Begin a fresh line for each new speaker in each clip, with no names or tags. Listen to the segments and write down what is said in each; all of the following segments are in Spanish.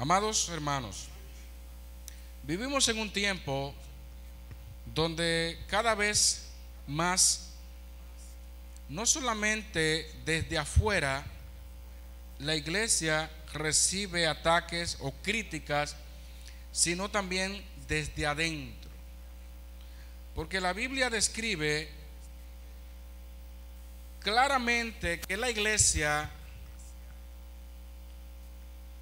Amados hermanos, vivimos en un tiempo donde cada vez más, no solamente desde afuera, la iglesia recibe ataques o críticas, sino también desde adentro. Porque la Biblia describe claramente que la iglesia,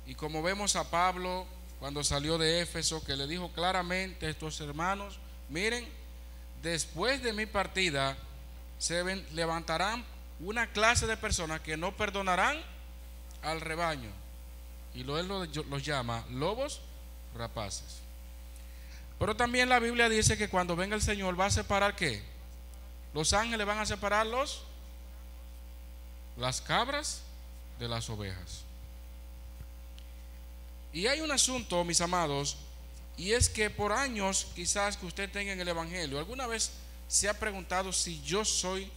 y como vemos a Pablo cuando salió de Éfeso, que le dijo claramente a estos hermanos: miren, después de mi partida se levantarán una clase de personas que no perdonarán al rebaño, y él los llama lobos rapaces. Pero también la Biblia dice que cuando venga el Señor va a separar, ¿qué? Los ángeles van a separar las cabras de las ovejas. Y hay un asunto, mis amados, y es que por años quizás que usted tenga en el Evangelio, ¿alguna vez se ha preguntado si yo soy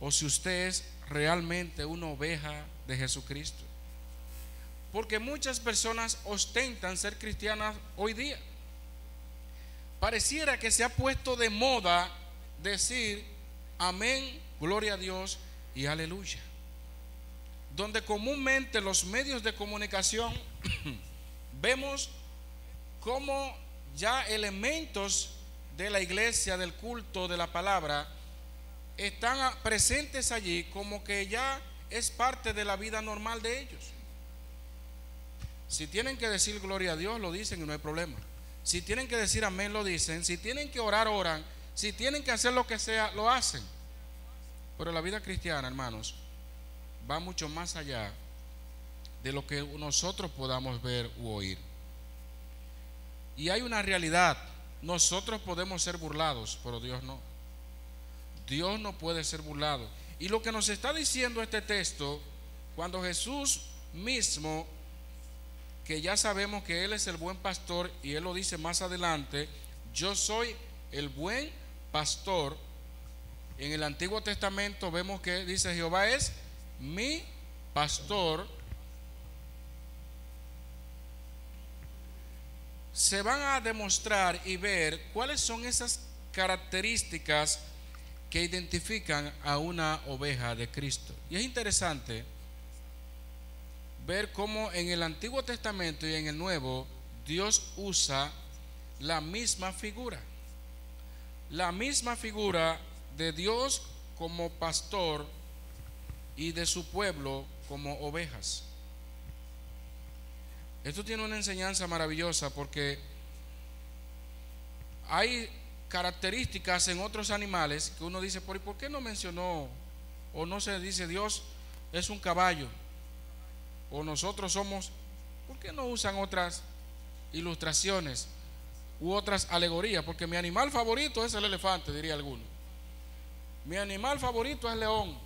o si usted es realmente una oveja de Jesucristo? Porque muchas personas ostentan ser cristianas hoy día. Pareciera que se ha puesto de moda decir amén, gloria a Dios y aleluya, donde comúnmente los medios de comunicación vemos como ya elementos de la iglesia, del culto, de la palabra, están presentes allí, como que ya es parte de la vida normal de ellos. Si tienen que decir gloria a Dios, lo dicen y no hay problema. Si tienen que decir amén, lo dicen. Si tienen que orar, oran. Si tienen que hacer lo que sea, lo hacen. Pero la vida cristiana, hermanos, va mucho más allá de lo que nosotros podamos ver u oír. Y hay una realidad: nosotros podemos ser burlados, pero Dios no. Dios no puede ser burlado. Y lo que nos está diciendo este texto, cuando Jesús mismo, que ya sabemos que Él es el buen pastor, y Él lo dice más adelante: yo soy el buen pastor. En el Antiguo Testamento vemos que dice: Jehová es mi pastor. Se van a demostrar y ver cuáles son esas características que identifican a una oveja de Cristo. Y es interesante ver cómo en el Antiguo Testamento y en el Nuevo Dios usa la misma figura de Dios como pastor y de su pueblo como ovejas. Esto tiene una enseñanza maravillosa, porque hay características en otros animales que uno dice: ¿por qué no mencionó o no se dice Dios es un caballo? O nosotros somos, ¿por qué no usan otras ilustraciones u otras alegorías? Porque mi animal favorito es el elefante, diría alguno. Mi animal favorito es el león.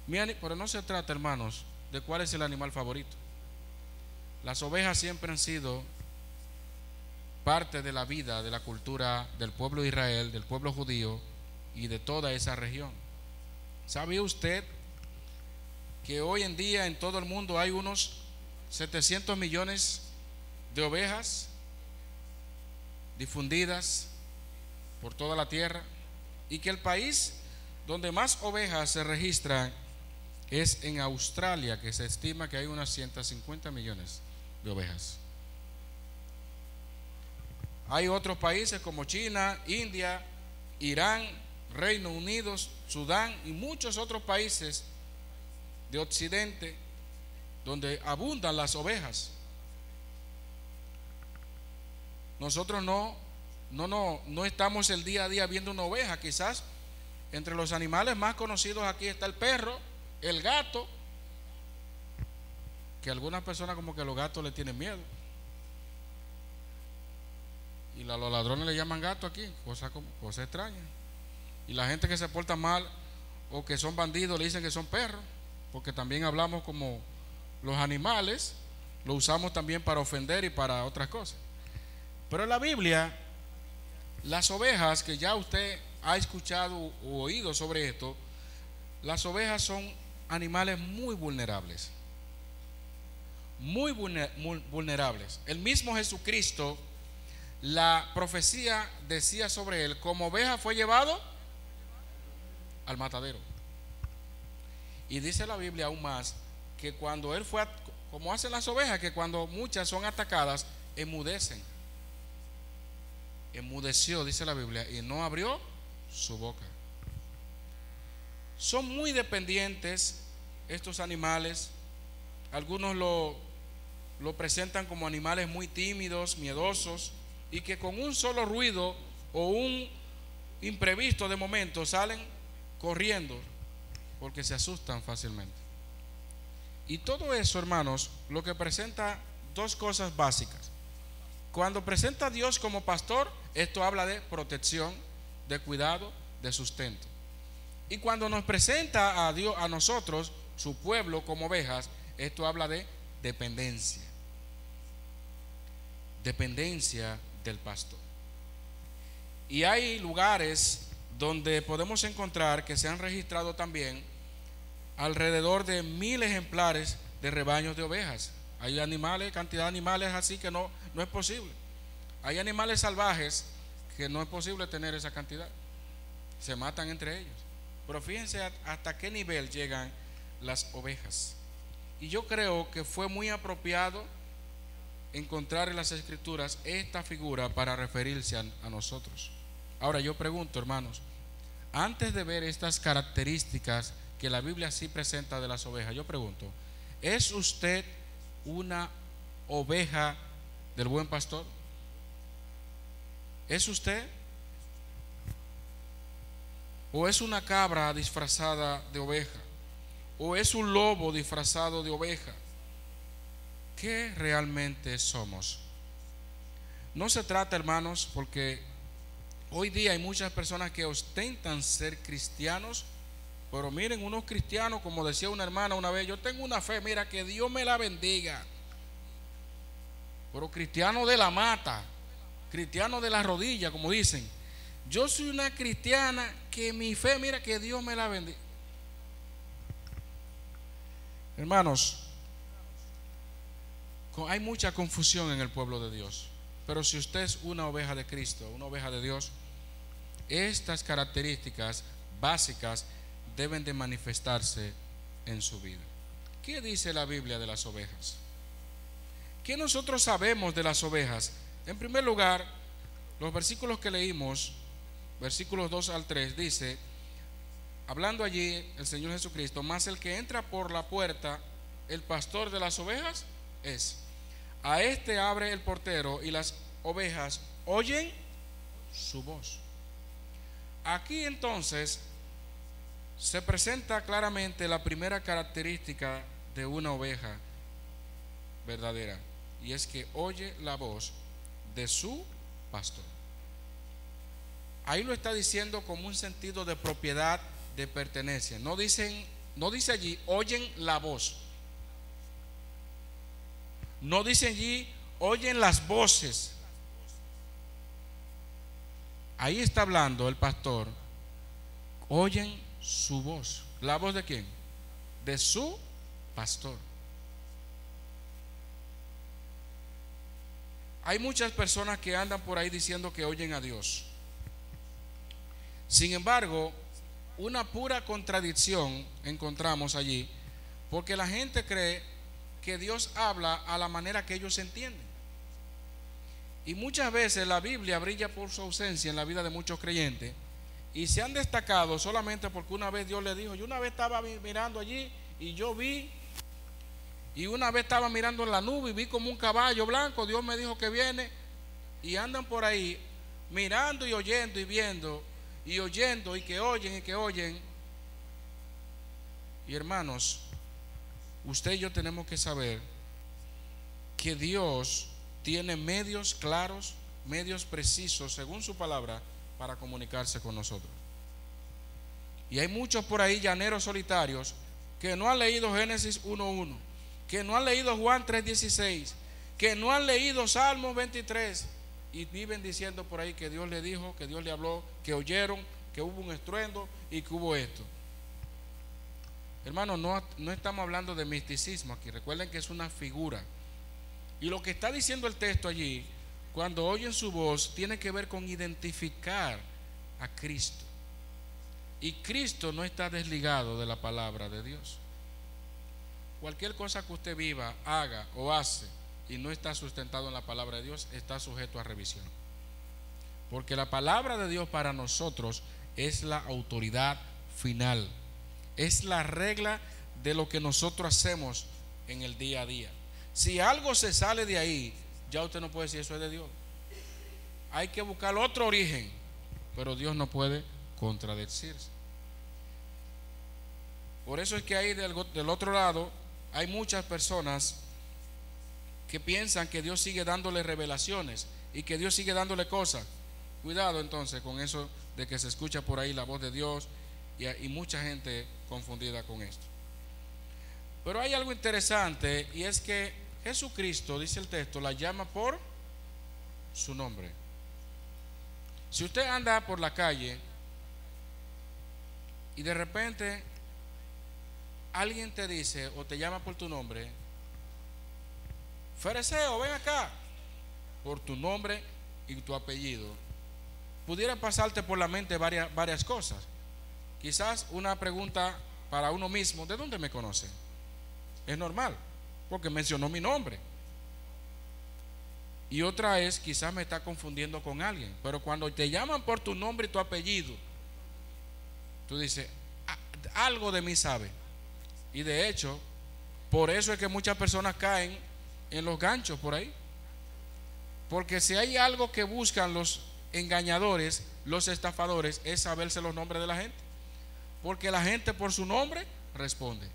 Pero no se trata, hermanos, de cuál es el animal favorito. Las ovejas siempre han sido parte de la vida, de la cultura del pueblo de Israel, del pueblo judío y de toda esa región. ¿Sabía usted que hoy en día en todo el mundo hay unos 700 millones de ovejas difundidas por toda la tierra, y que el país donde más ovejas se registran es en Australia, que se estima que hay unas 150 millones de ovejas? Hay otros países como China, India, Irán, Reino Unido, Sudán y muchos otros países de Occidente donde abundan las ovejas. Nosotros no estamos el día a día viendo una oveja. Quizás entre los animales más conocidos aquí está el perro, el gato, que algunas personas como que a los gatos le tienen miedo, y los ladrones le llaman gato aquí, cosa extraña. Y la gente que se porta mal o que son bandidos le dicen que son perros, porque también hablamos como los animales, lo usamos también para ofender y para otras cosas. Pero en la Biblia, las ovejas, que ya usted ha escuchado o oído sobre esto, las ovejas son animales muy vulnerables. muy vulnerables. El mismo Jesucristo, la profecía decía sobre él: como oveja fue llevado al matadero. Y dice la Biblia aún más que cuando él fue, como hacen las ovejas, que cuando muchas son atacadas, enmudecen. Enmudeció, dice la Biblia, y no abrió su boca. Son muy dependientes estos animales. Algunos lo presentan como animales muy tímidos, miedosos, y que con un solo ruido o un imprevisto de momento salen corriendo porque se asustan fácilmente. Y todo eso, hermanos, lo que presenta dos cosas básicas. Cuando presenta a Dios como pastor, esto habla de protección, de cuidado, de sustento. Y cuando nos presenta a Dios, a nosotros, su pueblo, como ovejas, esto habla de dependencia. Dependencia del pastor. Y hay lugares donde podemos encontrar que se han registrado también alrededor de 1000 ejemplares de rebaños de ovejas. Hay animales, cantidad de animales así que no es posible. Hay animales salvajes que no es posible tener esa cantidad. Se matan entre ellos. Pero fíjense hasta qué nivel llegan las ovejas. Y yo creo que fue muy apropiado encontrar en las Escrituras esta figura para referirse a nosotros. Ahora yo pregunto, hermanos, antes de ver estas características que la Biblia sí presenta de las ovejas, yo pregunto: ¿es usted una oveja del buen pastor? ¿Es usted? ¿O es una cabra disfrazada de oveja? ¿O es un lobo disfrazado de oveja? ¿Qué realmente somos? No se trata, hermanos, porque hoy día hay muchas personas que ostentan ser cristianos, pero miren, unos cristianos, como decía una hermana una vez: yo tengo una fe, mira, que Dios me la bendiga. Pero cristiano de la mata, cristiano de la rodilla, como dicen. Yo soy una cristiana que mi fe, mira, que Dios me la bendiga. Hermanos, hay mucha confusión en el pueblo de Dios. Pero si usted es una oveja de Cristo, una oveja de Dios, estas características básicas deben de manifestarse en su vida. ¿Qué dice la Biblia de las ovejas? ¿Qué nosotros sabemos de las ovejas? En primer lugar, los versículos que leímos, versículos 2 al 3, dice, hablando allí el Señor Jesucristo: mas el que entra por la puerta, el pastor de las ovejas es. A este abre el portero, y las ovejas oyen su voz. Aquí entonces se presenta claramente la primera característica de una oveja verdadera, y es que oye la voz de su pastor. Ahí lo está diciendo como un sentido de propiedad, de pertenencia. No dice allí oyen la voz. No dice allí oyen las voces. Ahí está hablando el pastor. Oyen su voz. ¿La voz de quién? De su pastor. Hay muchas personas que andan por ahí diciendo que oyen a Dios. Sin embargo, una pura contradicción encontramos allí, porque la gente cree que Dios habla a la manera que ellos entienden. Y muchas veces la Biblia brilla por su ausencia en la vida de muchos creyentes, y se han destacado solamente porque una vez Dios le dijo. Yo una vez estaba mirando allí y yo vi, y una vez estaba mirando en la nube y vi como un caballo blanco, Dios me dijo que viene. Y andan por ahí mirando y oyendo y viendo y oyendo, y que oyen y que oyen. Y hermanos, usted y yo tenemos que saber que Dios tiene medios claros, medios precisos, según su palabra, para comunicarse con nosotros. Y hay muchos por ahí, llaneros solitarios, que no han leído Génesis 1:1, que no han leído Juan 3:16, que no han leído Salmos 23, y viven diciendo por ahí que Dios le dijo, que Dios le habló, que oyeron, que hubo un estruendo y que hubo esto. Hermano, no estamos hablando de misticismo aquí. Recuerden que es una figura. Y lo que está diciendo el texto allí, cuando oyen su voz, tiene que ver con identificar a Cristo. Y Cristo no está desligado de la palabra de Dios. Cualquier cosa que usted viva, haga o hace y no está sustentado en la palabra de Dios, está sujeto a revisión. Porque la palabra de Dios para nosotros es la autoridad final. Es la regla de lo que nosotros hacemos en el día a día. Si algo se sale de ahí, ya usted no puede decir eso es de Dios. Hay que buscar otro origen, pero Dios no puede contradecirse. Por eso es que ahí del otro lado hay muchas personas que piensan que Dios sigue dándole revelaciones y que Dios sigue dándole cosas. Cuidado entonces con eso de que se escucha por ahí la voz de Dios y mucha gente confundida con esto. Pero hay algo interesante, y es que Jesucristo, dice el texto, la llama por su nombre. Si usted anda por la calle y de repente alguien te dice o te llama por tu nombre, Fereceo, ven acá, por tu nombre y tu apellido, pudiera pasarte por la mente varias cosas. Quizás una pregunta para uno mismo: ¿de dónde me conoce? Es normal, porque mencionó mi nombre. Y otra es, quizás me está confundiendo con alguien. Pero cuando te llaman por tu nombre y tu apellido, tú dices, algo de mí sabe. Y de hecho, por eso es que muchas personas caen en los ganchos por ahí. Porque si hay algo que buscan los engañadores, los estafadores, es saberse los nombres de la gente. Porque la gente por su nombre responde.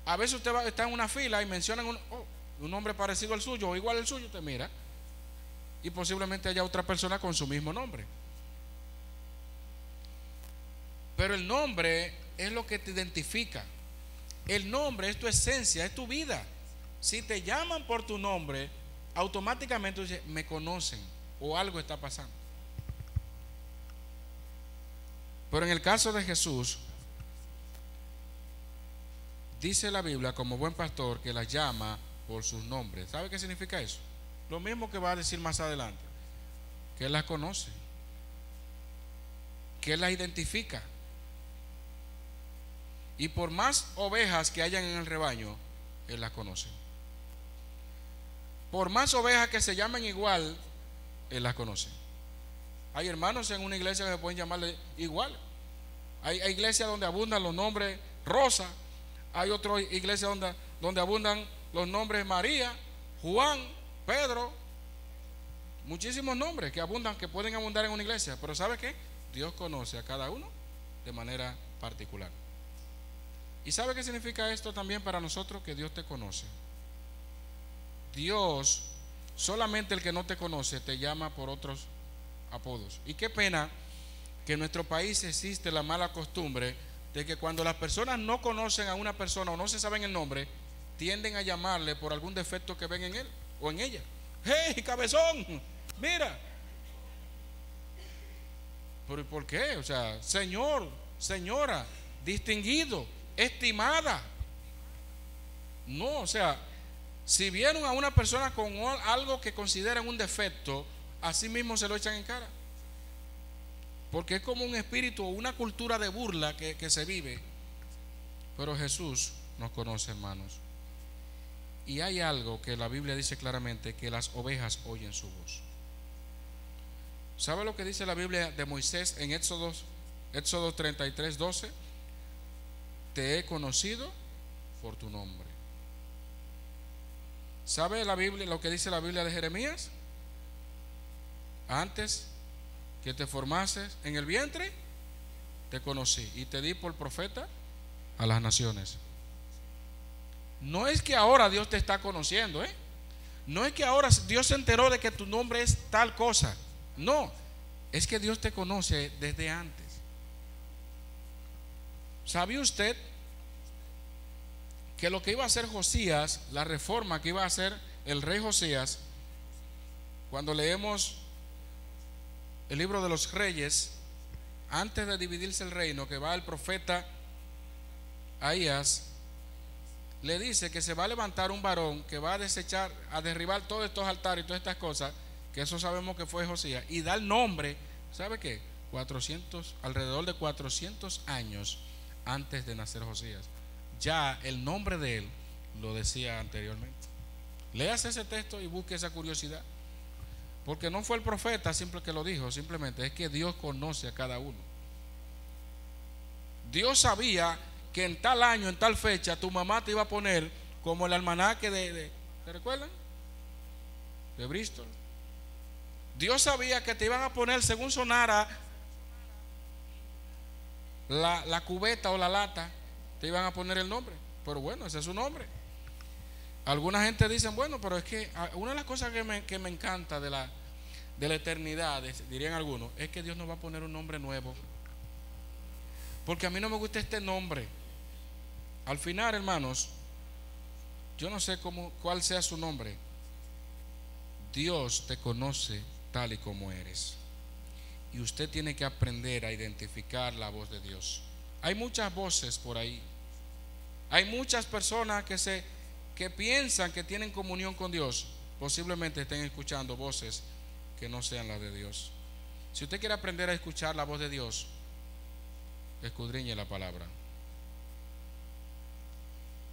A veces usted está en una fila y mencionan un nombre parecido al suyo o igual al suyo, usted mira y posiblemente haya otra persona con su mismo nombre. Pero el nombre es lo que te identifica. El nombre es tu esencia, es tu vida. Si te llaman por tu nombre, automáticamente dices, me conocen o algo está pasando. Pero en el caso de Jesús, dice la Biblia, como buen pastor, que las llama por sus nombres. ¿Sabe qué significa eso? Lo mismo que va a decir más adelante, que Él las conoce, que Él las identifica. Y por más ovejas que hayan en el rebaño, Él las conoce. Por más ovejas que se llamen igual, Él las conoce. Hay hermanos en una iglesia que se pueden llamarle igual. Hay iglesias donde abundan los nombres Rosa. Hay otras iglesias donde abundan los nombres María, Juan, Pedro. Muchísimos nombres que abundan, que pueden abundar en una iglesia. Pero ¿sabe qué? Dios conoce a cada uno de manera particular. ¿Y sabe qué significa esto también para nosotros? Que Dios te conoce. Dios, solamente el que no te conoce, te llama por otros apodos. Y qué pena que en nuestro país existe la mala costumbre de que cuando las personas no conocen a una persona o no se saben el nombre, tienden a llamarle por algún defecto que ven en él o en ella. ¡Hey, cabezón! Mira. ¿Pero por qué? O sea, señor, señora, distinguido, estimada. No, o sea, si vieron a una persona con algo que consideran un defecto, así mismo se lo echan en cara. Porque es como un espíritu o una cultura de burla que se vive. Pero Jesús nos conoce, hermanos. Y hay algo que la Biblia dice claramente, que las ovejas oyen su voz. ¿Sabe lo que dice la Biblia de Moisés en Éxodo 33:12? Te he conocido por tu nombre. ¿Sabe la Biblia lo que dice la Biblia de Jeremías? Antes que te formases en el vientre, te conocí y te di por profeta a las naciones. No es que ahora Dios te está conociendo, no es que ahora Dios se enteró de que tu nombre es tal cosa. No, es que Dios te conoce desde antes. ¿Sabía usted que lo que iba a hacer Josías, la reforma que iba a hacer el rey Josías, cuando leemos el libro de los Reyes, antes de dividirse el reino, que va el profeta Ahías le dice que se va a levantar un varón que va a desechar, a derribar todos estos altares y todas estas cosas, que eso sabemos que fue Josías, y da el nombre, ¿sabe qué? 400, alrededor de 400 años antes de nacer Josías. Ya el nombre de él lo decía anteriormente. Léase ese texto y busque esa curiosidad, porque no fue el profeta simple que lo dijo, simplemente es que Dios conoce a cada uno. Dios sabía que en tal año, en tal fecha, tu mamá te iba a poner como el almanaque ¿te recuerdan? De Bristol. Dios sabía que te iban a poner según sonara la cubeta o la lata, te iban a poner el nombre. Pero bueno, ese es su nombre. Alguna gente dice, bueno, pero es que una de las cosas que me encanta de la eternidad, dirían algunos, es que Dios nos va a poner un nombre nuevo. Porque a mí no me gusta este nombre. Al final, hermanos, yo no sé cuál sea su nombre. Dios te conoce tal y como eres. Y usted tiene que aprender a identificar la voz de Dios. Hay muchas voces por ahí. Hay muchas personas que piensan que tienen comunión con Dios. Posiblemente estén escuchando voces que no sean las de Dios. Si usted quiere aprender a escuchar la voz de Dios, escudriñe la palabra.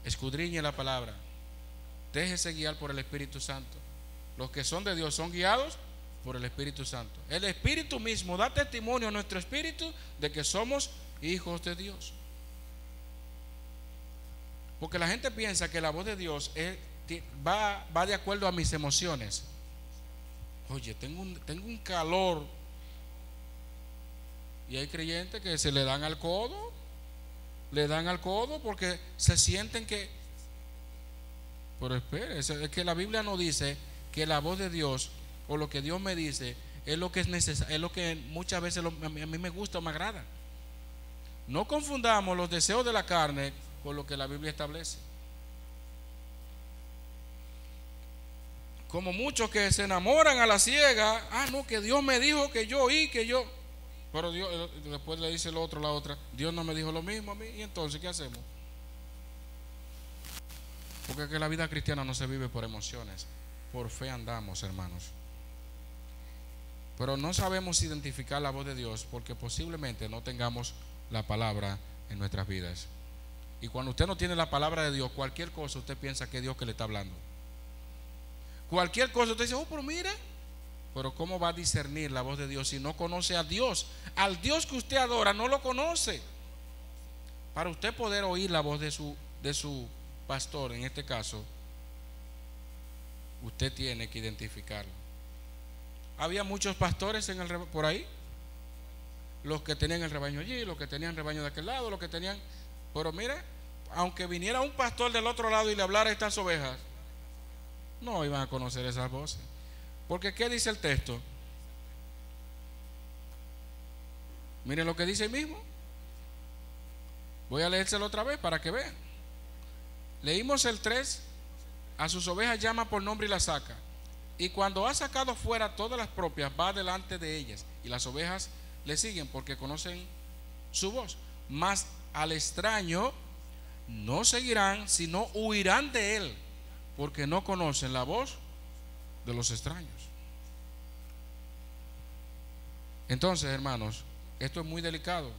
Escudriñe la palabra. Déjese guiar por el Espíritu Santo. Los que son de Dios son guiados por el Espíritu Santo. El Espíritu mismo da testimonio a nuestro espíritu de que somos hijos de Dios. Porque la gente piensa que la voz de Dios va de acuerdo a mis emociones. Oye, tengo un calor. Y hay creyentes que se le dan al codo. Le dan al codo porque se sienten que. Pero espere, es que la Biblia no dice que la voz de Dios o lo que Dios me dice es lo que es necesario, es lo que muchas veces a mí me gusta o me agrada. No confundamos los deseos de la carne con lo que la Biblia establece. Como muchos que se enamoran a la ciega. No, que Dios me dijo que yo oí, que yo. Pero Dios, después le dice el otro, la otra, Dios no me dijo lo mismo a mí. Y entonces, ¿qué hacemos? Porque es que la vida cristiana no se vive por emociones, por fe andamos, hermanos. Pero no sabemos identificar la voz de Dios porque posiblemente no tengamos la palabra en nuestras vidas. Y cuando usted no tiene la palabra de Dios, cualquier cosa usted piensa que es Dios que le está hablando. Cualquier cosa usted dice, pero mira. Pero ¿cómo va a discernir la voz de Dios si no conoce a Dios? Al Dios que usted adora no lo conoce. Para usted poder oír la voz de su pastor, en este caso, usted tiene que identificarlo. Había muchos pastores por ahí, los que tenían el rebaño allí, los que tenían el rebaño de aquel lado, los que tenían. Pero mira, aunque viniera un pastor del otro lado y le hablara a estas ovejas, no iban a conocer esas voces. Porque ¿qué dice el texto? Miren lo que dice ahí mismo. Voy a leérselo otra vez para que vean. Leímos el 3. A sus ovejas llama por nombre y las saca. Y cuando ha sacado fuera todas las propias, va delante de ellas. Y las ovejas le siguen porque conocen su voz. Mas al extraño no seguirán, sino huirán de él, porque no conocen la voz de los extraños. Entonces, hermanos, esto es muy delicado.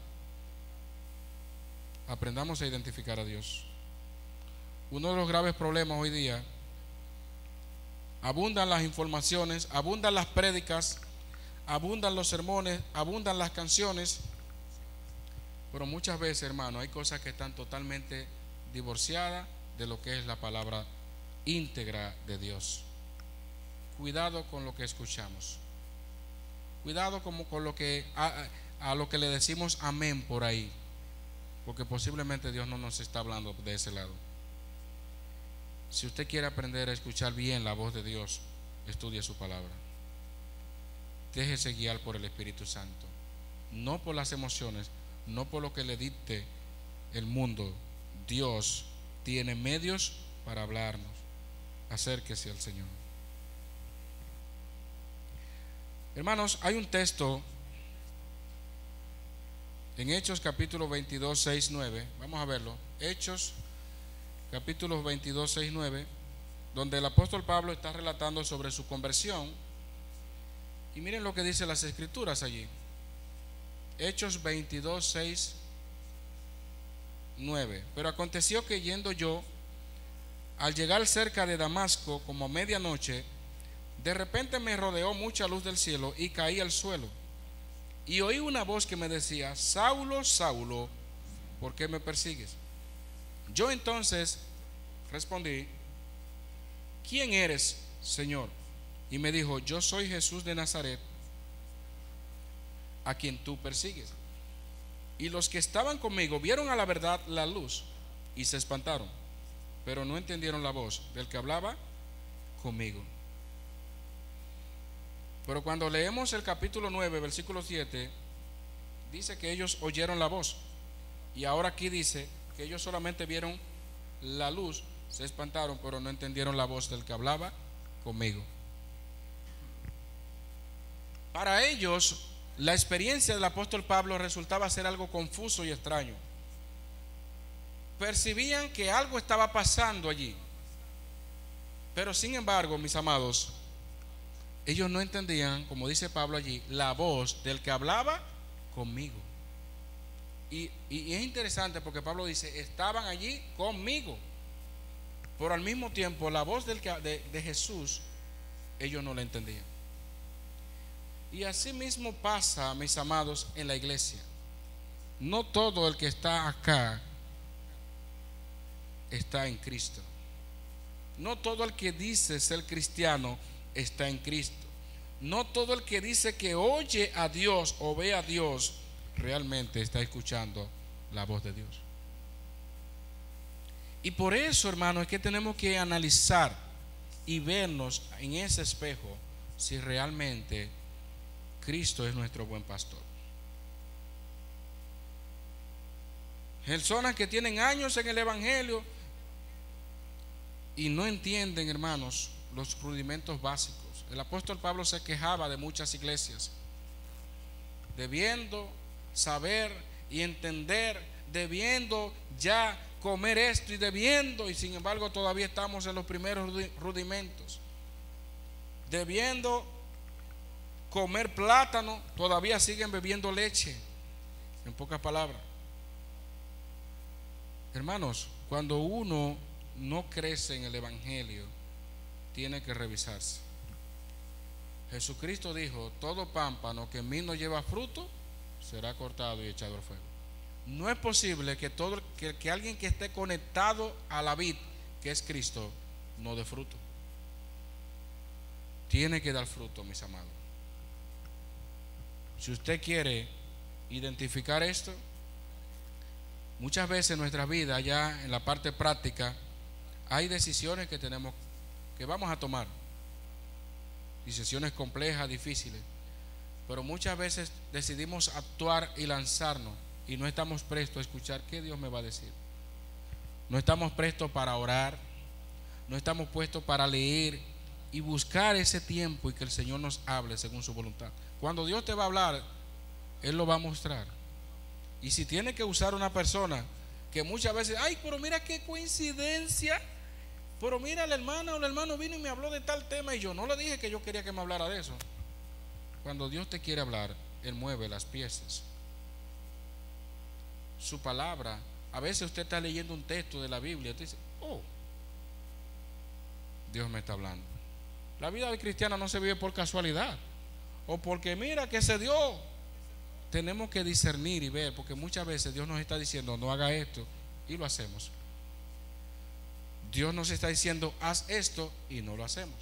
Aprendamos a identificar a Dios. Uno de los graves problemas hoy día, abundan las informaciones, abundan las prédicas, abundan los sermones, abundan las canciones, pero muchas veces, hermano, hay cosas que están totalmente divorciadas de lo que es la palabra íntegra de Dios. Cuidado con lo que escuchamos. Cuidado con lo que a lo que le decimos amén por ahí, porque posiblemente Dios no nos está hablando de ese lado. Si usted quiere aprender a escuchar bien la voz de Dios, estudie su palabra. Déjese guiar por el Espíritu Santo, no por las emociones, no por lo que le dicte el mundo. Dios tiene medios para hablarnos. Acérquese al Señor. Hermanos, hay un texto En Hechos capítulo 22, 6, 9, vamos a verlo. Hechos capítulo 22, 6, 9, donde el apóstol Pablo está relatando sobre su conversión. Y miren lo que dice las escrituras allí. Hechos 22, 6, 9. Pero aconteció que yendo yo, al llegar cerca de Damasco, como a medianoche, de repente me rodeó mucha luz del cielo y caí al suelo. Y oí una voz que me decía: Saulo, Saulo, ¿por qué me persigues? Yo entonces respondí: ¿quién eres, Señor? Y me dijo: yo soy Jesús de Nazaret, a quien tú persigues. Y los que estaban conmigo vieron a la verdad la luz y se espantaron, pero no entendieron la voz del que hablaba conmigo. Pero cuando leemos el capítulo 9, versículo 7, dice que ellos oyeron la voz. Y ahora aquí dice que ellos solamente vieron la luz, se espantaron, pero no entendieron la voz del que hablaba conmigo. Para ellos, la experiencia del apóstol Pablo resultaba ser algo confuso y extraño. Percibían que algo estaba pasando allí, pero sin embargo, mis amados, ellos no entendían, como dice Pablo allí, la voz del que hablaba conmigo. Y es interesante porque Pablo dice: estaban allí conmigo, pero al mismo tiempo la voz de Jesús ellos no la entendían. Y así mismo pasa, mis amados, en la iglesia. No todo el que está acá está en Cristo. No todo el que dice ser cristiano está en Cristo. No todo el que dice que oye a Dios o ve a Dios realmente está escuchando la voz de Dios. Y por eso, hermano, es que tenemos que analizar y vernos en ese espejo si realmente Cristo es nuestro buen pastor. Personas que tienen años en el evangelio y no entienden, hermanos, los rudimentos básicos. El apóstol Pablo se quejaba de muchas iglesias, debiendo saber y entender, debiendo ya comer esto y debiendo, y sin embargo todavía estamos en los primeros rudimentos. Debiendo comer plátano, todavía siguen bebiendo leche. En pocas palabras, hermanos, cuando uno no crece en el evangelio, tiene que revisarse. Jesucristo dijo: todo pámpano que en mí no lleva fruto será cortado y echado al fuego. No es posible que alguien que esté conectado a la vid, que es Cristo, no dé fruto. Tiene que dar fruto, mis amados. Si usted quiere identificar esto, muchas veces en nuestra vida, ya en la parte práctica, hay decisiones que vamos a tomar, decisiones complejas, difíciles, pero muchas veces decidimos actuar y lanzarnos y no estamos prestos a escuchar qué Dios me va a decir. No estamos prestos para orar, no estamos puestos para leer y buscar ese tiempo y que el Señor nos hable según su voluntad. Cuando Dios te va a hablar, Él lo va a mostrar. Y si tiene que usar una persona que muchas veces, ay, pero mira qué coincidencia, pero mira, la hermana o el hermano vino y me habló de tal tema y yo no le dije que yo quería que me hablara de eso. Cuando Dios te quiere hablar, Él mueve las piezas. Su palabra, a veces usted está leyendo un texto de la Biblia y usted dice: oh, Dios me está hablando. La vida cristiana no se vive por casualidad o porque mira que se dio. Tenemos que discernir y ver, porque muchas veces Dios nos está diciendo: no haga esto, y lo hacemos. Dios nos está diciendo: haz esto, y no lo hacemos.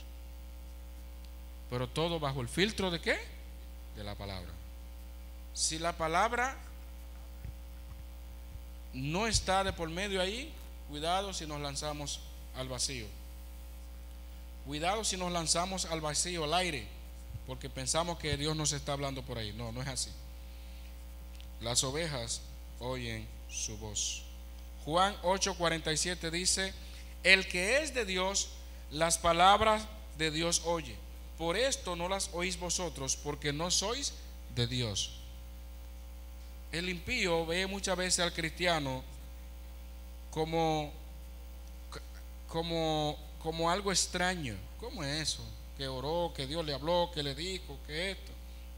Pero todo bajo el filtro ¿de qué? De la palabra. Si la palabra no está de por medio ahí, cuidado si nos lanzamos al vacío. Cuidado si nos lanzamos al vacío, al aire, porque pensamos que Dios nos está hablando por ahí. No, no es así. Las ovejas oyen su voz. Juan 8:47 dice: el que es de Dios, las palabras de Dios oye. Por esto no las oís vosotros, porque no sois de Dios. el impío ve muchas veces al cristiano como algo extraño. ¿Cómo es eso? Que oró, que Dios le habló, que le dijo, que esto.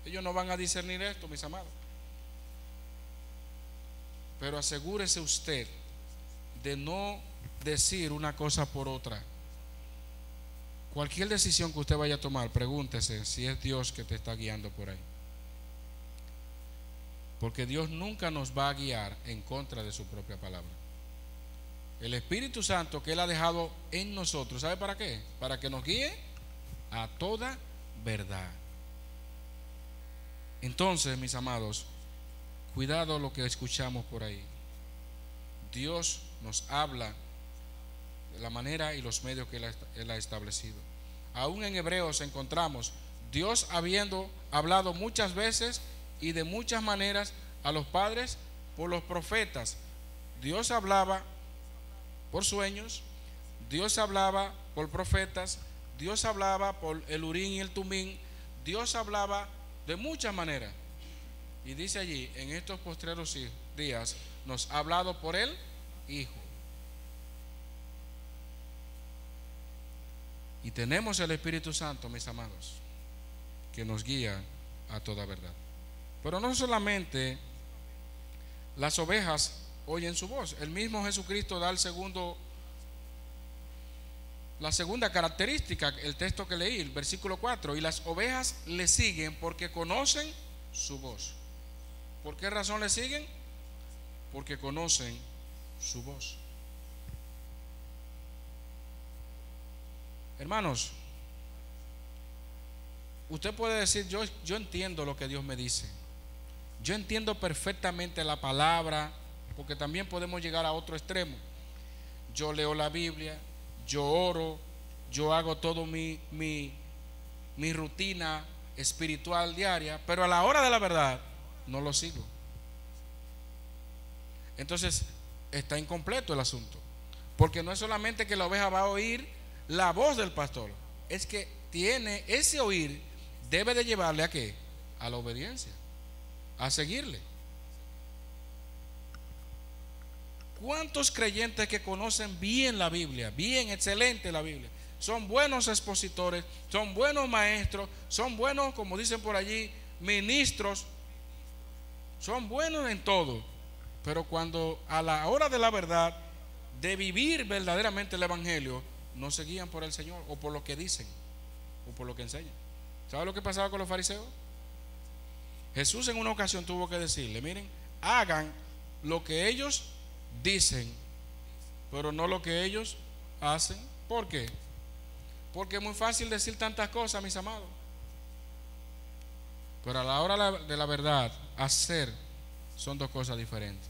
Ellos no van a discernir esto, mis amados. Pero asegúrese usted de no decir una cosa por otra. Cualquier decisión que usted vaya a tomar, pregúntese si es Dios que te está guiando por ahí. Porque Dios nunca nos va a guiar en contra de su propia palabra. El Espíritu Santo que Él ha dejado en nosotros, ¿sabe para qué? Para que nos guíe a toda verdad. Entonces, mis amados, cuidado lo que escuchamos por ahí. Dios nos habla de la manera y los medios que Él ha establecido. Aún en Hebreos encontramos Dios habiendo hablado muchas veces y de muchas maneras a los padres por los profetas. Dios hablaba por sueños, Dios hablaba por profetas, Dios hablaba por el Urín y el Tumín, Dios hablaba de muchas maneras. Y dice allí, en estos postreros días nos ha hablado por el Hijo. Y tenemos el Espíritu Santo, mis amados, que nos guía a toda verdad. Pero no solamente las ovejas oyen su voz. El mismo Jesucristo da la segunda característica, el texto que leí, el versículo 4. Y las ovejas le siguen porque conocen su voz. ¿Por qué razón le siguen? Porque conocen su voz. Hermanos, usted puede decir, yo entiendo lo que Dios me dice. Yo entiendo perfectamente la palabra, porque también podemos llegar a otro extremo. Yo leo la Biblia, yo oro, yo hago todo mi rutina espiritual diaria, pero a la hora de la verdad no lo sigo. Entonces está incompleto el asunto, porque no es solamente que la oveja va a oír la voz del pastor, es que tiene ese oír, debe de llevarle a qué, a la obediencia, a seguirle. ¿Cuántos creyentes que conocen bien la Biblia, bien, excelente la Biblia, son buenos expositores, son buenos maestros, son buenos, como dicen por allí, ministros, son buenos en todo, pero cuando a la hora de la verdad, de vivir verdaderamente el Evangelio, no se guían por el Señor o por lo que dicen o por lo que enseñan? ¿Sabe lo que pasaba con los fariseos? Jesús en una ocasión tuvo que decirle, miren, hagan lo que ellos dicen, pero no lo que ellos hacen. ¿Por qué? Porque es muy fácil decir tantas cosas, mis amados, pero a la hora de la verdad, hacer son dos cosas diferentes.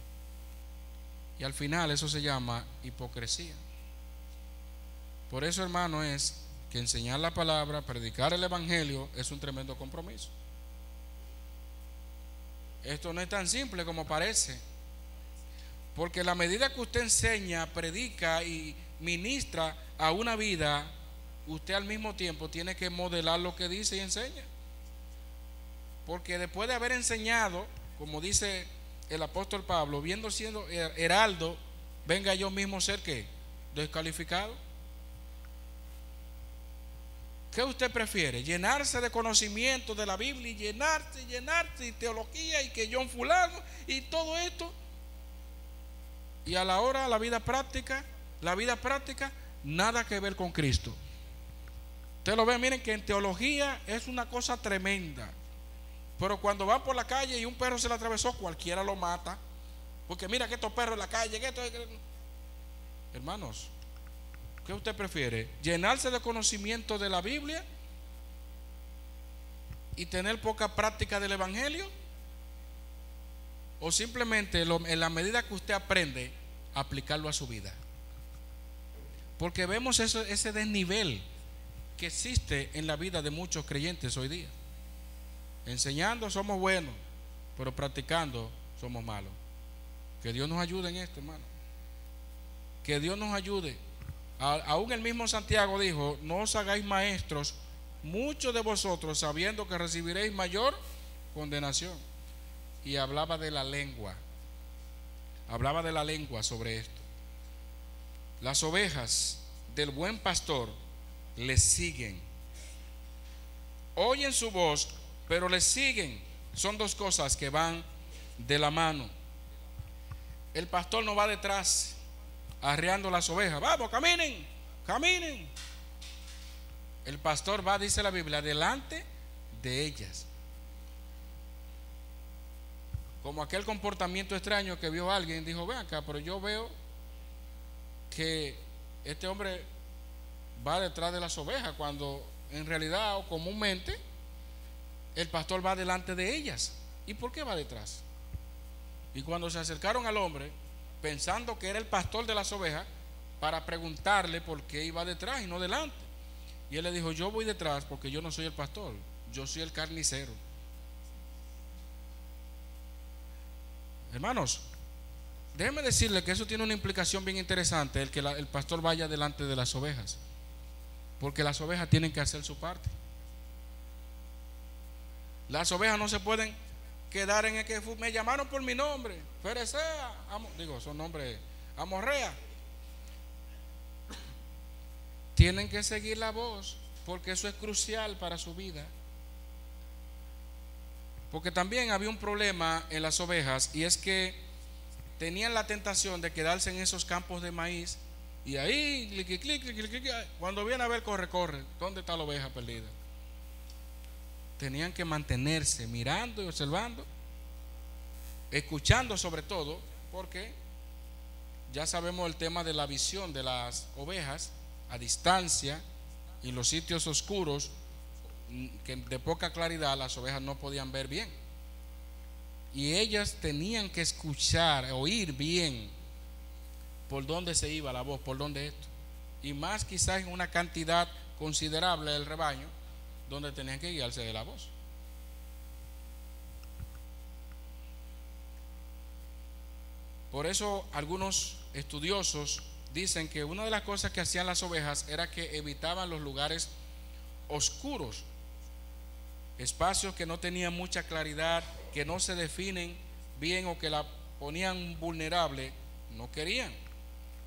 Y al final eso se llama hipocresía. Por eso, hermano, es que enseñar la palabra, predicar el Evangelio es un tremendo compromiso. Esto no es tan simple como parece, porque la medida que usted enseña, predica y ministra a una vida, usted al mismo tiempo tiene que modelar lo que dice y enseña. Porque después de haber enseñado, como dice el apóstol Pablo, viendo siendo heraldo, venga yo mismo a ser ¿qué? Descalificado. ¿Qué usted prefiere? ¿Llenarse de conocimiento de la Biblia y llenarse y teología y que John fulano y todo esto? Y a la hora, la vida práctica, nada que ver con Cristo. Usted lo ve, miren que en teología es una cosa tremenda. Pero cuando van por la calle y un perro se le atravesó, cualquiera lo mata. Porque mira que estos perros en la calle, hermanos, ¿qué usted prefiere? ¿Llenarse de conocimiento de la Biblia y tener poca práctica del Evangelio? ¿O simplemente en la medida que usted aprende, aplicarlo a su vida? Porque vemos ese desnivel que existe en la vida de muchos creyentes hoy día. Enseñando somos buenos, pero practicando somos malos. Que Dios nos ayude en esto, hermano. Que Dios nos ayude. Aún el mismo Santiago dijo: no os hagáis maestros muchos de vosotros, sabiendo que recibiréis mayor condenación. y hablaba de la lengua. Hablaba de la lengua sobre esto. Las ovejas del buen pastor le siguen. Oyen su voz, pero le siguen. Son dos cosas que van de la mano. El pastor no va detrás arreando las ovejas. Vamos, caminen, caminen. El pastor va, dice la Biblia, delante de ellas. Como aquel comportamiento extraño que vio alguien, dijo: ven acá, pero yo veo que este hombre va detrás de las ovejas, cuando en realidad o comúnmente el pastor va delante de ellas. ¿Y por qué va detrás? Y cuando se acercaron al hombre, pensando que era el pastor de las ovejas, para preguntarle por qué iba detrás y no delante, y él le dijo: yo voy detrás porque yo no soy el pastor, yo soy el carnicero. Hermanos, déjenme decirle que eso tiene una implicación bien interesante, el que el pastor vaya delante de las ovejas, porque las ovejas tienen que hacer su parte. Las ovejas no se pueden quedar en el que me llamaron por mi nombre, Ferecea, son nombres, Amorrea. Tienen que seguir la voz, porque eso es crucial para su vida. Porque también había un problema en las ovejas, y es que tenían la tentación de quedarse en esos campos de maíz, y ahí clic, clic, clic, clic, cuando viene a ver, corre, ¿dónde está la oveja perdida? Tenían que mantenerse mirando y observando, escuchando sobre todo, porque ya sabemos el tema de la visión de las ovejas a distancia y los sitios oscuros, que de poca claridad las ovejas no podían ver bien, y ellas tenían que escuchar, oír bien por dónde se iba la voz, por dónde esto, y más quizás en una cantidad considerable del rebaño donde tenían que guiarse de la voz. Por eso algunos estudiosos dicen que una de las cosas que hacían las ovejas era que evitaban los lugares oscuros, espacios que no tenían mucha claridad, que no se definen bien o que la ponían vulnerable. No querían,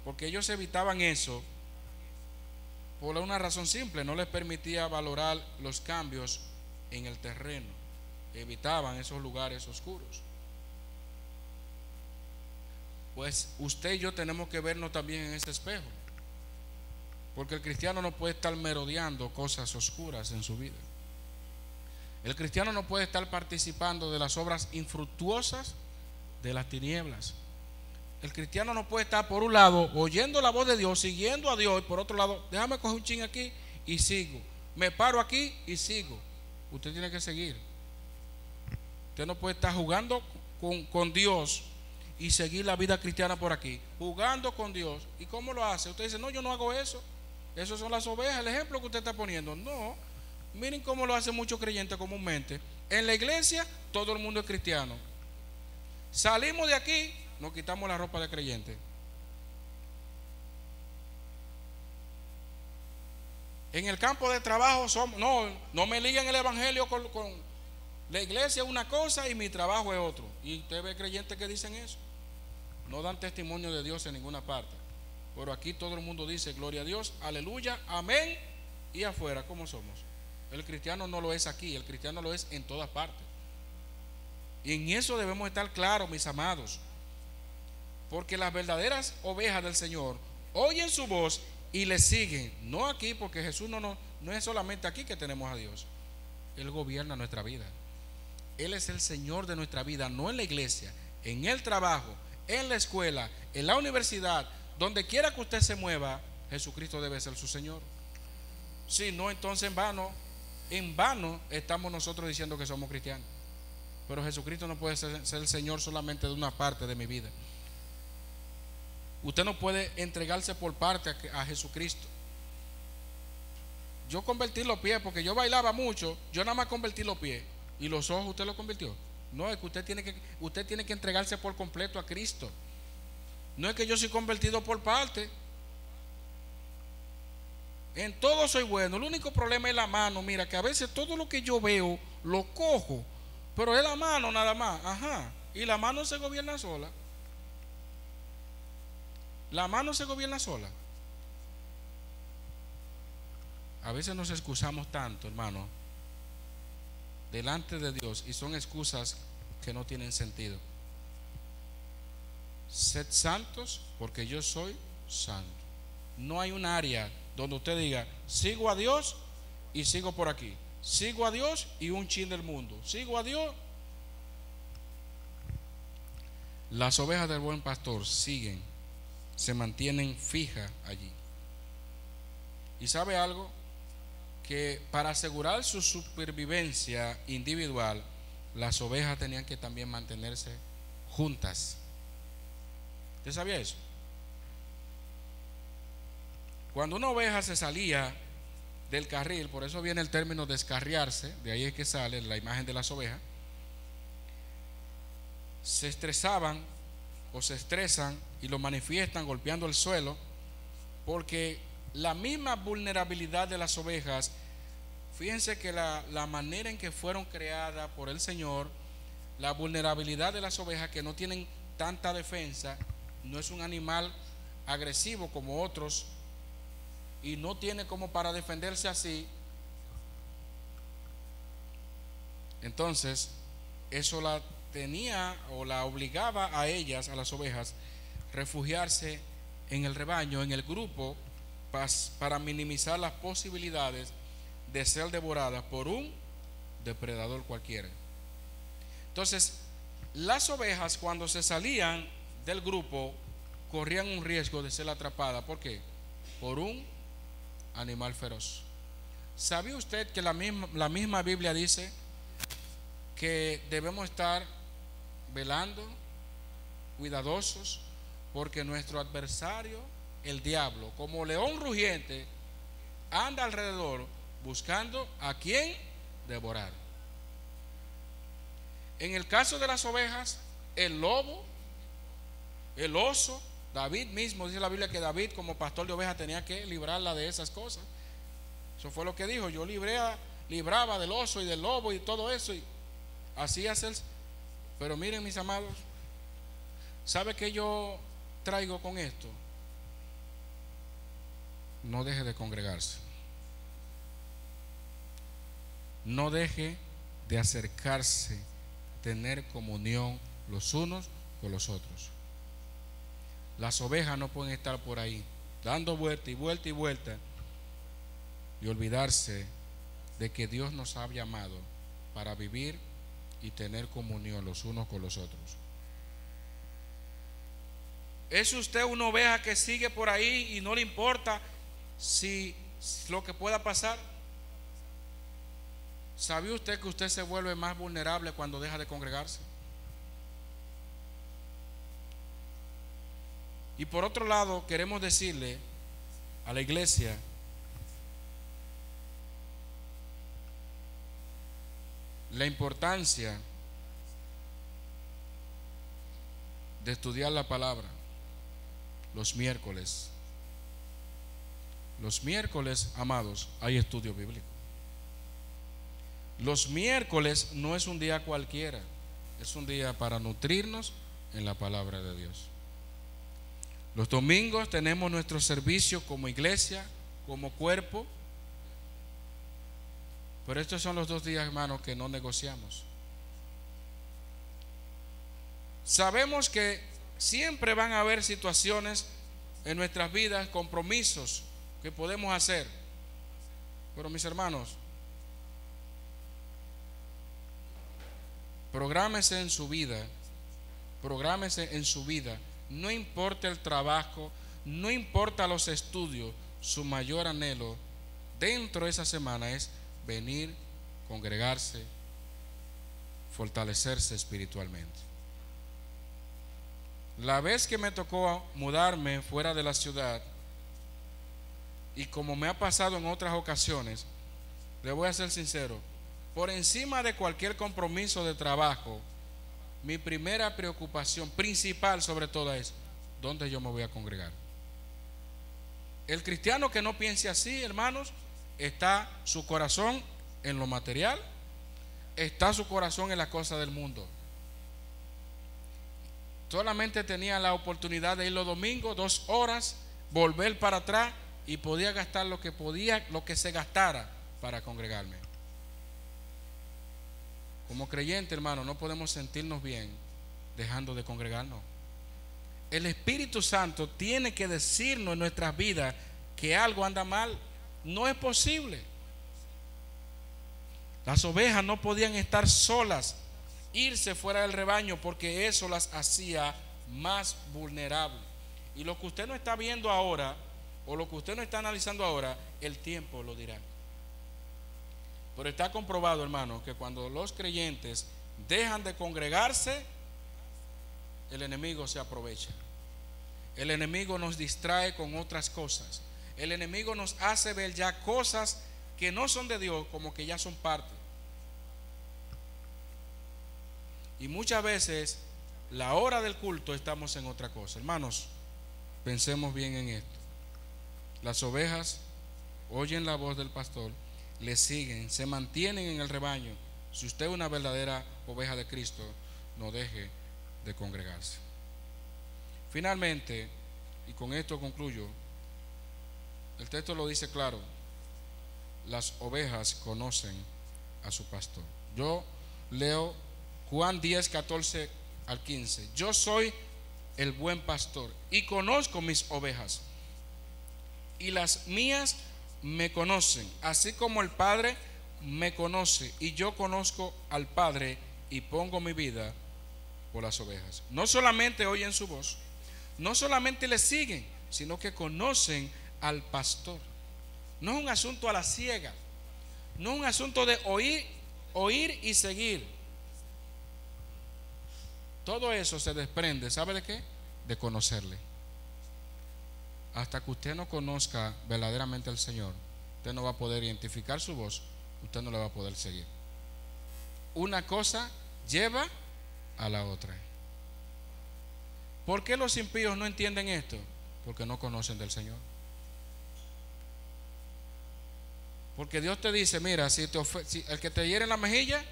porque ellos evitaban eso por una razón simple: no les permitía valorar los cambios en el terreno. Evitaban esos lugares oscuros. Pues usted y yo tenemos que vernos también en ese espejo, porque el cristiano no puede estar merodeando cosas oscuras en su vida. El cristiano no puede estar participando de las obras infructuosas de las tinieblas. El cristiano no puede estar por un lado oyendo la voz de Dios, siguiendo a Dios, y por otro lado, déjame coger un chin aquí y sigo, me paro aquí y sigo. Usted tiene que seguir. Usted no puede estar jugando con Dios y seguir la vida cristiana por aquí, jugando con Dios. ¿Y cómo lo hace? Usted dice: no, yo no hago eso, esos son las ovejas, el ejemplo que usted está poniendo. No, miren cómo lo hacen muchos creyentes comúnmente. En la iglesia todo el mundo es cristiano, salimos de aquí, nos quitamos la ropa de creyente. En el campo de trabajo no me ligan el evangelio con la iglesia, es una cosa y mi trabajo es otro. Y usted ve creyentes que dicen eso, no dan testimonio de Dios en ninguna parte. Pero aquí todo el mundo dice: gloria a Dios, aleluya, amén. Y afuera, ¿cómo somos? El cristiano no lo es aquí, el cristiano lo es en todas partes. Y en eso debemos estar claros, mis amados, porque las verdaderas ovejas del Señor oyen su voz y le siguen. No aquí, porque Jesús no es solamente aquí que tenemos a Dios. Él gobierna nuestra vida. Él es el Señor de nuestra vida, no en la iglesia, en el trabajo, en la escuela, en la universidad, donde quiera que usted se mueva, Jesucristo debe ser su Señor. Si no, entonces en vano estamos nosotros diciendo que somos cristianos. Pero Jesucristo no puede ser el Señor solamente de una parte de mi vida. Usted no puede entregarse por parte a Jesucristo. Yo convertí los pies, porque yo bailaba mucho, yo nada más convertí los pies. ¿Y los ojos usted los convirtió? No, es que usted tiene que entregarse por completo a Cristo. No es que yo soy convertido por parte. En todo soy bueno. El único problema es la mano. Mira, que a veces todo lo que yo veo lo cojo, Pero es la mano nada más. Ajá. Y la mano se gobierna sola. La mano se gobierna sola. A veces nos excusamos tanto, hermano, delante de Dios, y son excusas que no tienen sentido. Sed santos porque yo soy santo. No hay un área donde usted diga, sigo a Dios y sigo por aquí, sigo a Dios y un chin del mundo, sigo a Dios. Las ovejas del buen pastor siguen, se mantienen fijas allí. ¿Y sabe algo? Que para asegurar su supervivencia individual, las ovejas tenían que también mantenerse juntas. ¿Usted sabía eso? Cuando una oveja se salía del carril, por eso viene el término descarriarse, de ahí es que sale la imagen de las ovejas, se estresaban o se estresan y lo manifiestan golpeando el suelo, porque la misma vulnerabilidad de las ovejas, fíjense que la manera en que fueron creadas por el Señor, la vulnerabilidad de las ovejas que no tienen tanta defensa, no es un animal agresivo como otros y no tiene como para defenderse así. Entonces eso la tenía o la obligaba a ellas, a las ovejas, refugiarse en el rebaño, en el grupo, para minimizar las posibilidades de ser devoradas por un depredador cualquiera. Entonces las ovejas, cuando se salían del grupo, corrían un riesgo de ser atrapadas. ¿Por qué? Por un animal feroz. ¿Sabía usted que la misma Biblia dice que debemos estar velando, cuidadosos, porque nuestro adversario, el diablo, como león rugiente, anda alrededor buscando a quien devorar? En el caso de las ovejas, el lobo, el oso, David mismo, dice la Biblia que David como pastor de ovejas tenía que librarla de esas cosas. Eso fue lo que dijo: yo libraba del oso y del lobo y todo eso, y así hace. Pero miren, mis amados, ¿sabe qué yo traigo con esto? No deje de congregarse, no deje de acercarse, tener comunión los unos con los otros. Las ovejas no pueden estar por ahí dando vuelta y vuelta y vuelta y olvidarse de que Dios nos ha llamado para vivir y tener comunión los unos con los otros. ¿Es usted una oveja que sigue por ahí y no le importa si lo que pueda pasar? ¿Sabía usted que usted se vuelve más vulnerable cuando deja de congregarse? Y por otro lado, queremos decirle a la iglesia la importancia de estudiar la palabra los miércoles. Los miércoles, amados, hay estudio bíblico. Los miércoles no es un día cualquiera, es un día para nutrirnos en la palabra de Dios. Los domingos tenemos nuestro servicio como iglesia, como cuerpo. Pero estos son los 2 días, hermanos, que no negociamos. Sabemos que siempre van a haber situaciones en nuestras vidas, compromisos que podemos hacer. Pero mis hermanos, prográmese en su vida, prográmese en su vida. No importa el trabajo, no importa los estudios, su mayor anhelo dentro de esa semana es venir, congregarse, fortalecerse espiritualmente. La vez que me tocó mudarme fuera de la ciudad, y como me ha pasado en otras ocasiones, le voy a ser sincero, por encima de cualquier compromiso de trabajo, mi primera preocupación principal sobre todo es ¿dónde yo me voy a congregar? El cristiano que no piense así, hermanos, está su corazón en lo material, está su corazón en las cosas del mundo. Solamente tenía la oportunidad de ir los domingos 2 horas, volver para atrás, y podía gastar lo que se gastara para congregarme. Como creyente, hermano, no podemos sentirnos bien dejando de congregarnos. El Espíritu Santo tiene que decirnos en nuestras vidas que algo anda mal. No es posible. Las ovejas no podían estar solas, irse fuera del rebaño, porque eso las hacía más vulnerables. Y lo que usted no está viendo ahora, o lo que usted no está analizando ahora, el tiempo lo dirá. Pero está comprobado, hermano, que cuando los creyentes dejan de congregarse, el enemigo se aprovecha. El enemigo nos distrae con otras cosas. El enemigo nos hace ver ya cosas que no son de Dios, como que ya son parte. Y muchas veces la hora del culto estamos en otra cosa. Hermanos, pensemos bien en esto. Las ovejas oyen la voz del pastor, le siguen, se mantienen en el rebaño. Si usted es una verdadera oveja de Cristo, no deje de congregarse. Finalmente, y con esto concluyo, el texto lo dice claro: las ovejas conocen a su pastor. Yo leo Juan 10, 14 al 15. Yo soy el buen pastor y conozco mis ovejas, y las mías me conocen, así como el Padre me conoce, y yo conozco al Padre y pongo mi vida por las ovejas. No solamente oyen su voz, no solamente le siguen, sino que conocen al pastor. No es un asunto a la ciega, no es un asunto de oír y seguir. Todo eso se desprende, ¿sabe de qué? De conocerle. Hasta que usted no conozca verdaderamente al Señor, usted no va a poder identificar su voz, usted no le va a poder seguir. Una cosa lleva a la otra. ¿Por qué los impíos no entienden esto? Porque no conocen del Señor. Porque Dios te dice: mira, si el que te hiere en la mejilla,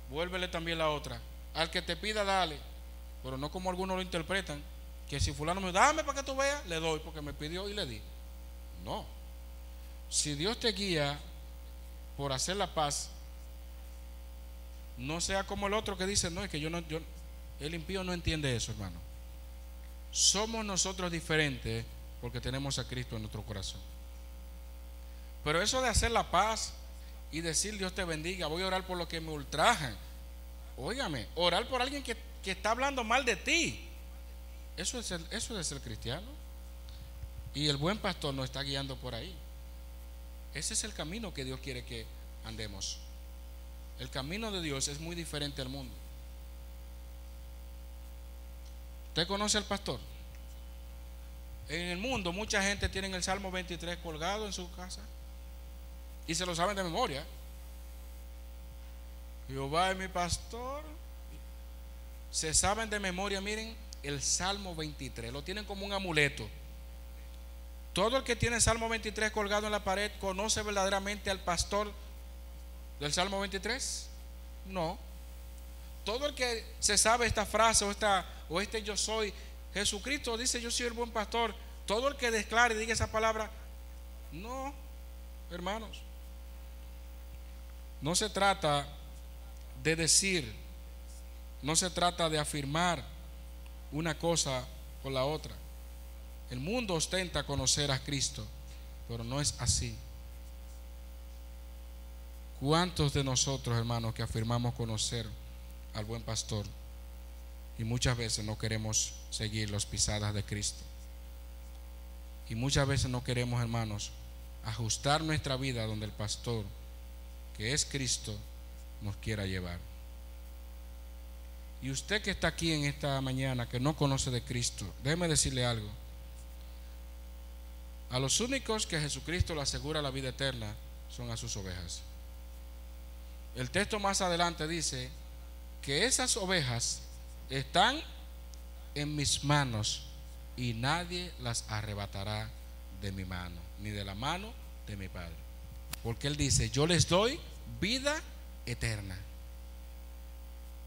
vuélvele también la otra. Al que te pida, dale. Pero no como algunos lo interpretan, que si fulano me dice: dame para que tú veas, le doy porque me pidió y le di. No. Si Dios te guía por hacer la paz, no sea como el otro que dice: no, es que el impío no entiende eso, hermano. Somos nosotros diferentes porque tenemos a Cristo en nuestro corazón. Pero eso de hacer la paz y decir: Dios te bendiga, voy a orar por los que me ultrajan. Óigame, orar por alguien que está hablando mal de ti, eso es ser cristiano. Y el buen pastor nos está guiando por ahí. Ese es el camino que Dios quiere que andemos. El camino de Dios es muy diferente al mundo. ¿Usted conoce al pastor? En el mundo mucha gente tiene el Salmo 23 colgado en su casa y se lo saben de memoria. Jehová es mi pastor. Se saben de memoria, miren, el Salmo 23. Lo tienen como un amuleto. Todo el que tiene el Salmo 23 colgado en la pared, ¿conoce verdaderamente al pastor del Salmo 23? No. Todo el que se sabe esta frase o este yo soy, Jesucristo dice: yo soy el buen pastor. Todo el que declare y diga esa palabra, no, hermanos. No se trata de decir, no se trata de afirmar una cosa o la otra. El mundo ostenta conocer a Cristo, pero no es así. ¿Cuántos de nosotros, hermanos, que afirmamos conocer al buen pastor y muchas veces no queremos seguir las pisadas de Cristo? Y muchas veces no queremos, hermanos, ajustar nuestra vida donde el pastor, que es Cristo, nos quiera llevar. Y usted que está aquí en esta mañana, que no conoce de Cristo, déjeme decirle algo. A los únicos que Jesucristo le asegura la vida eterna son a sus ovejas. El texto más adelante dice que esas ovejas están en mis manos y nadie las arrebatará de mi mano, ni de la mano de mi Padre. Porque Él dice: yo les doy vida eterna.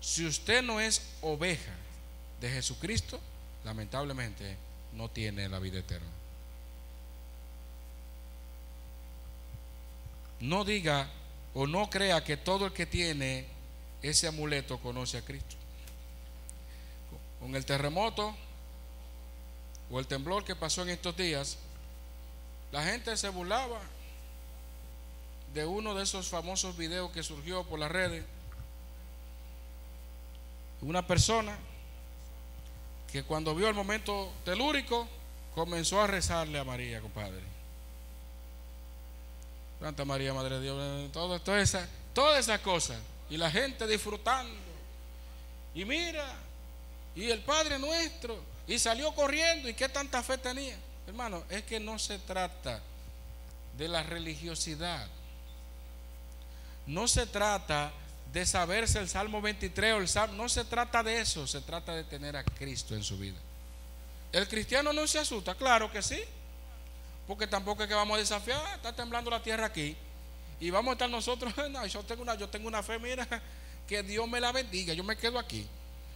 Si usted no es oveja de Jesucristo, lamentablemente no tiene la vida eterna. No diga o no crea que todo el que tiene ese amuleto conoce a Cristo. Con el terremoto o el temblor que pasó en estos días, la gente se burlaba de uno de esos famosos videos que surgió por las redes. Una persona que cuando vio el momento telúrico comenzó a rezarle a María, compadre. Santa María, Madre de Dios, todas esas cosas. Y la gente disfrutando. Y mira, y el Padre Nuestro. Y salió corriendo. ¿Y qué tanta fe tenía? Hermano, es que no se trata de la religiosidad. No se trata de saberse el Salmo 23 o el Salmo. No se trata de eso. Se trata de tener a Cristo en su vida. ¿El cristiano no se asusta? Claro que sí. Porque tampoco es que vamos a desafiar. Está temblando la tierra aquí y vamos a estar nosotros. No, yo tengo una fe, mira, que Dios me la bendiga, yo me quedo aquí.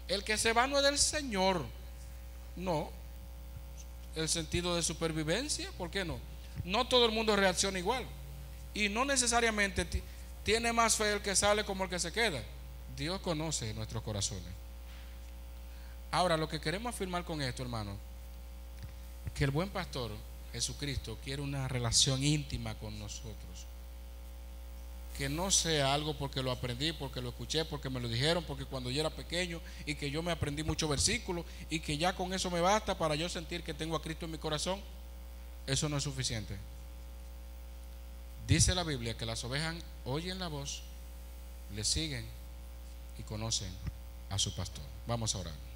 El que se va no es del Señor. No. El sentido de supervivencia, ¿por qué no? No todo el mundo reacciona igual. Y no necesariamente tiene más fe el que sale como el que se queda. Dios conoce nuestros corazones. Ahora, lo que queremos afirmar con esto, hermano, que el buen pastor Jesucristo quiere una relación íntima con nosotros. Que no sea algo porque lo aprendí, porque lo escuché, porque me lo dijeron, porque cuando yo era pequeño y que yo me aprendí muchos versículos y que ya con eso me basta para yo sentir que tengo a Cristo en mi corazón. Eso no es suficiente. Dice la Biblia que las ovejas oyen la voz, le siguen y conocen a su pastor. Vamos a orar.